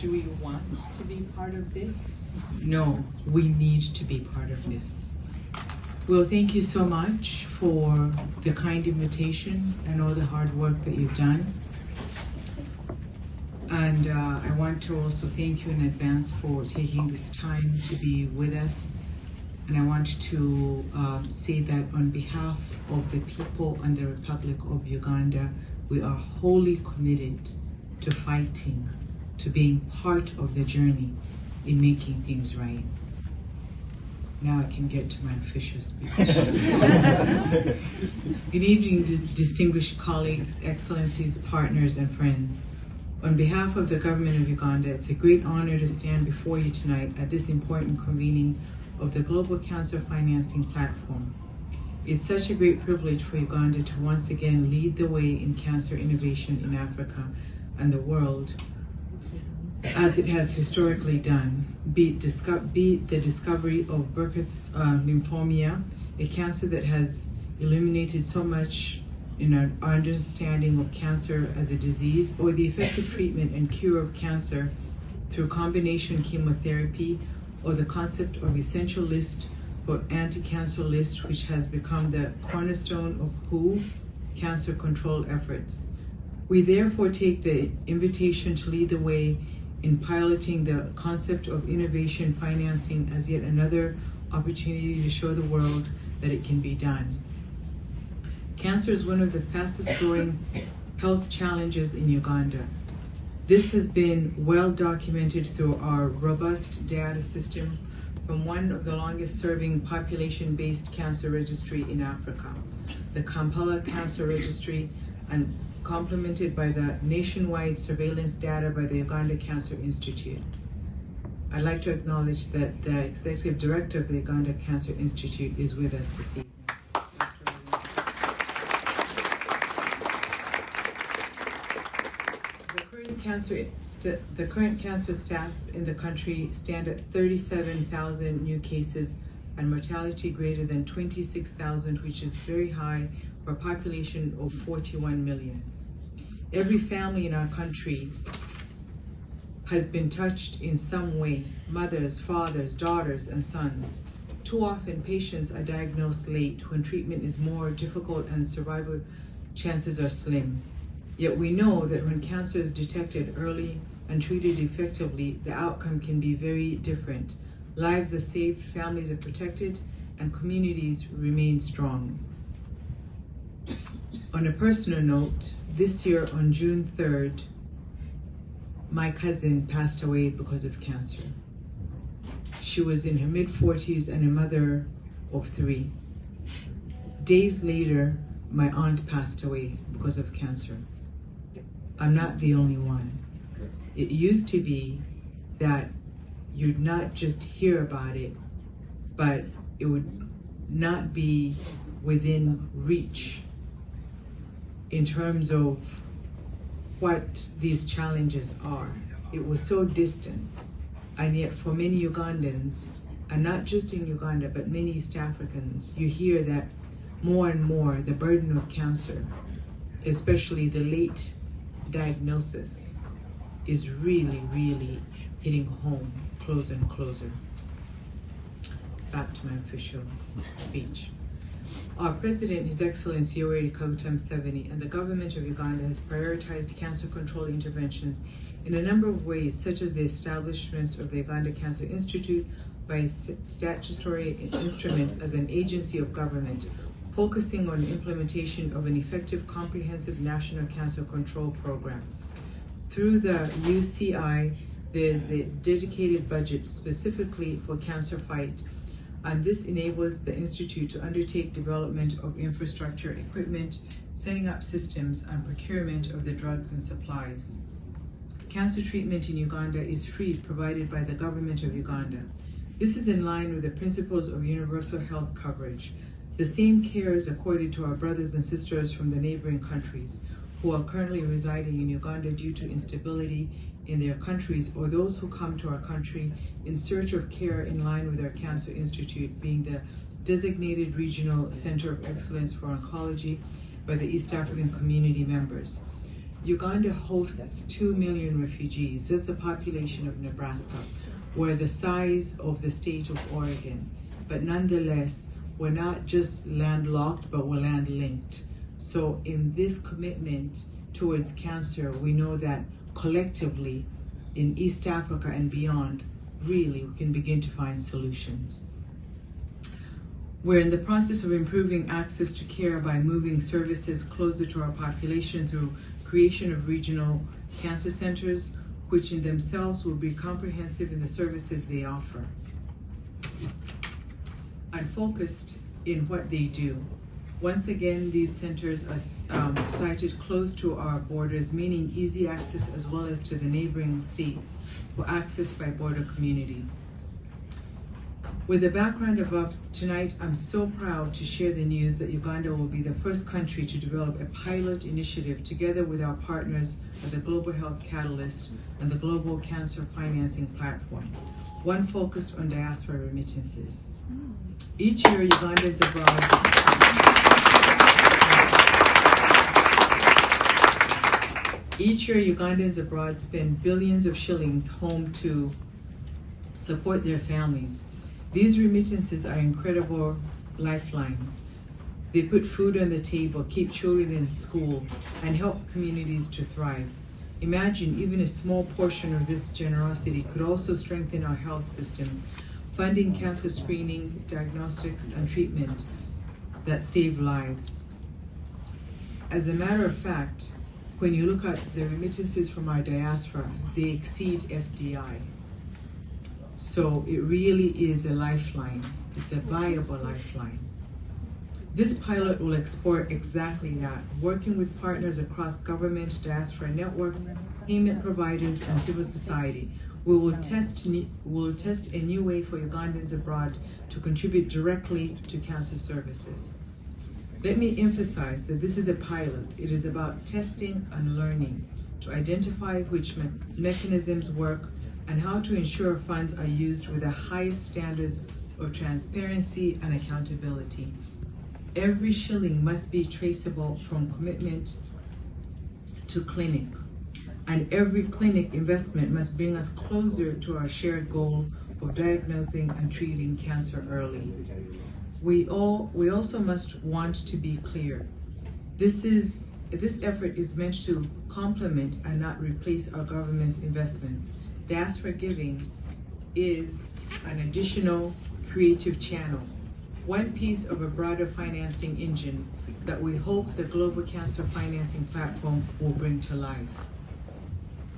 Do we want to be part of this? No, we need to be part of this. Well, thank you so much for the kind invitation and all the hard work that you've done. And I want to also thank you in advance for taking this time to be with us. And I want to say that on behalf of the people and the Republic of Uganda, we are wholly committed to fighting, to being part of the journey in making things right. Now I can get to my official speech. Good evening, distinguished colleagues, excellencies, partners, and friends. On behalf of the government of Uganda, it's a great honor to stand before you tonight at this important convening of the Global Cancer Financing Platform. It's such a great privilege for Uganda to once again lead the way in cancer innovation in Africa and the world, as it has historically done, be it the discovery of Burkitt's lymphoma, a cancer that has illuminated so much in our understanding of cancer as a disease, or the effective treatment and cure of cancer through combination chemotherapy, or the concept of essential list for anti-cancer list, which has become the cornerstone of WHO cancer control efforts. We therefore take the invitation to lead the way in piloting the concept of innovation financing as yet another opportunity to show the world that it can be done. Cancer is one of the fastest growing health challenges in Uganda. This has been well documented through our robust data system from one of the longest serving population-based cancer registry in Africa, the Kampala Cancer Registry, and complemented by the nationwide surveillance data by the Uganda Cancer Institute. I'd like to acknowledge that the Executive Director of the Uganda Cancer Institute is with us this evening. The current cancer stats in the country stand at 37,000 new cases and mortality greater than 26,000, which is very high for a population of 41 million. Every family in our country has been touched in some way: mothers, fathers, daughters, and sons. Too often, patients are diagnosed late when treatment is more difficult and survival chances are slim. Yet we know that when cancer is detected early and treated effectively, the outcome can be very different. Lives are saved, families are protected, and communities remain strong. On a personal note, this year on June 3rd, my cousin passed away because of cancer. She was in her mid-40s and a mother of 3. Days later, my aunt passed away because of cancer. I'm not the only one. It used to be that you'd not just hear about it, but it would not be within reach in terms of what these challenges are. It was so distant, and yet for many Ugandans, and not just in Uganda, but many East Africans, you hear that more and more the burden of cancer, especially the late diagnosis, is really, really hitting home closer and closer. Back to my official speech. Our President, His Excellency Yoweri Kaguta Museveni, and the government of Uganda has prioritized cancer control interventions in a number of ways, such as the establishment of the Uganda Cancer Institute by a statutory instrument as an agency of government, focusing on implementation of an effective, comprehensive national cancer control program. Through the UCI, there's a dedicated budget specifically for cancer fight, and this enables the Institute to undertake development of infrastructure, equipment, setting up systems, and procurement of the drugs and supplies. Cancer treatment in Uganda is free, provided by the government of Uganda. This is in line with the principles of universal health coverage. The same care is accorded to our brothers and sisters from the neighboring countries who are currently residing in Uganda due to instability in their countries, or those who come to our country in search of care in line with our Cancer Institute being the designated regional center of excellence for oncology by the East African community members. Uganda hosts 2 million refugees. That's the population of Nebraska. We're the size of the state of Oregon. But nonetheless, we're not just landlocked, but we're land-linked. So in this commitment towards cancer, we know that collectively in East Africa and beyond, really, we can begin to find solutions. We're in the process of improving access to care by moving services closer to our population through creation of regional cancer centers, which in themselves will be comprehensive in the services they offer and focused in what they do. Once again, these centers are sited close to our borders, meaning easy access as well as to the neighboring states for access by border communities. With the background above, tonight I'm so proud to share the news that Uganda will be the first country to develop a pilot initiative together with our partners at the Global Health Catalyst and the Global Cancer Financing Platform, one focused on diaspora remittances. Each year, Ugandans abroad spend billions of shillings home to support their families. These remittances are incredible lifelines. They put food on the table, keep children in school, and help communities to thrive. Imagine even a small portion of this generosity could also strengthen our health system, funding cancer screening, diagnostics, and treatment that save lives. As a matter of fact, when you look at the remittances from our diaspora, they exceed FDI. So it really is a lifeline. It's a viable lifeline. This pilot will explore exactly that, working with partners across government, diaspora networks, payment providers, and civil society. We will test a new way for Ugandans abroad to contribute directly to cancer services. Let me emphasize that this is a pilot. It is about testing and learning to identify which mechanisms work and how to ensure funds are used with the highest standards of transparency and accountability. Every shilling must be traceable from commitment to clinic, and every clinic investment must bring us closer to our shared goal of diagnosing and treating cancer early. We also must want to be clear. This effort is meant to complement and not replace our government's investments. Diaspora giving is an additional creative channel, one piece of a broader financing engine that we hope the Global Cancer Financing Platform will bring to life.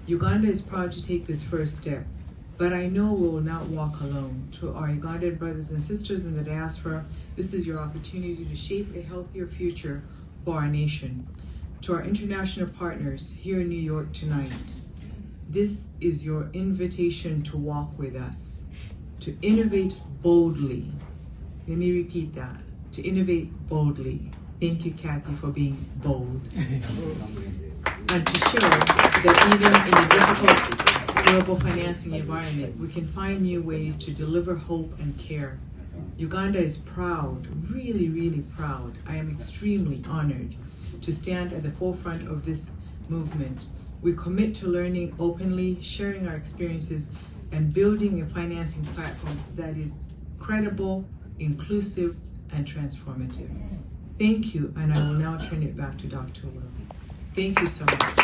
Uganda is proud to take this first step, but I know we will not walk alone. To our Ugandan brothers and sisters in the diaspora, this is your opportunity to shape a healthier future for our nation. To our international partners here in New York tonight, this is your invitation to walk with us, to innovate boldly. Let me repeat that, to innovate boldly. Thank you, Kathy, for being bold. And to show that even in a difficult global financing environment, we can find new ways to deliver hope and care. Uganda is proud, really, really proud. I am extremely honored to stand at the forefront of this movement. We commit to learning openly, sharing our experiences, and building a financing platform that is credible, inclusive, and transformative. Thank you, and I will now turn it back to Dr. Will. Thank you so much.